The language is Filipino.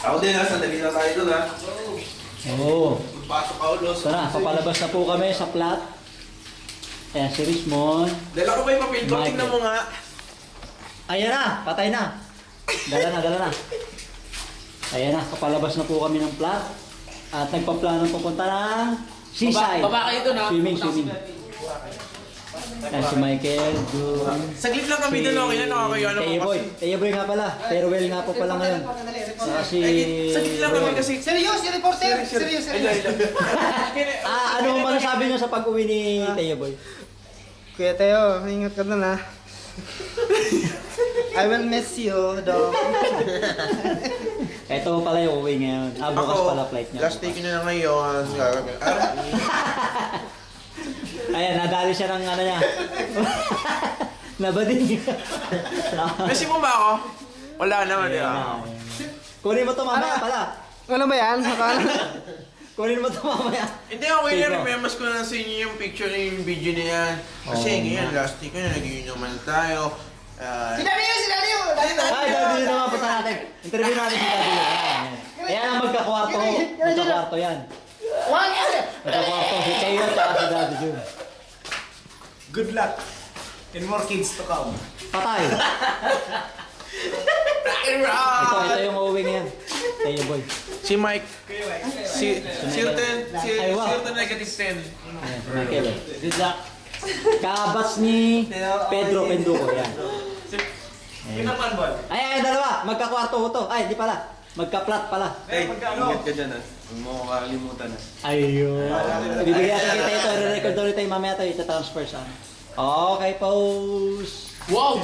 Ako din ha, sandali na tayo doon ha. Oo. Pasok ka ulos. So na, papalabas na po kami sa plot. Ayan, si Richmond. Dala ko ba yung papel ko? Michael. Tingnan mo nga. Ayan na, patay na. Dala na. Ayan na, papalabas na po kami ng plot. At nagpaplano pupunta ng seaside. Baba kayo doon ha. Swimming. Ayan si Michael, June. Saglit lang kami doon, okay na nakakayo. Ano Teo mo Boy. Teo Boy nga pala. Farewell nga po pala ngayon. Saka si... Saglit lang kami kasi. Serious, yung reporter! Serious. Ano mo masasabi niyo sa pag-uwi ni Teo Boy? Kuya Teo, ingat ka na. I will miss you, dog. Ito pala yung uwi ngayon. Bukas pala flight niya. Last day ko na ngayon. Ayan, nadali siya ng ano niya. Nabading. Kasi mo ba ako? Wala naman Ayan. Kunin mo to mamaya pala. Ano ba yan? Kunin mo to mamaya. Hindi ako Sige. remembers ko na sa inyo yung picture na yung video na yan. Kasi ngayon, last day ko na nagiinuman tayo. Si Daddy! Ay, daddy naman punta natin. Interview natin si daddy. Ayan ang magkakwarto. Magkakwarto yan. Magkakwarto si Teo at si daddy June. Good luck. And more kids to come. Patay. Ito yung uuwi ngayon. Teo Boy. Si Mike. Si Ay, wow. Silton negative 10. Ayan, si Michael. Good luck. Kabats ni Pedro Penduko. Yan. Kinapan ba? Ay, dalawa. Magkakwarto ho to. Ay, di pala. Magka-flat pala. Hey, ingat ka dyan ha. Huwag mo kakalimutan ha. Ayun. Bibigyan natin kita ito. I-record ulit tayo mamaya tayo. Ita-transfer sa. Okay, pause. Wow!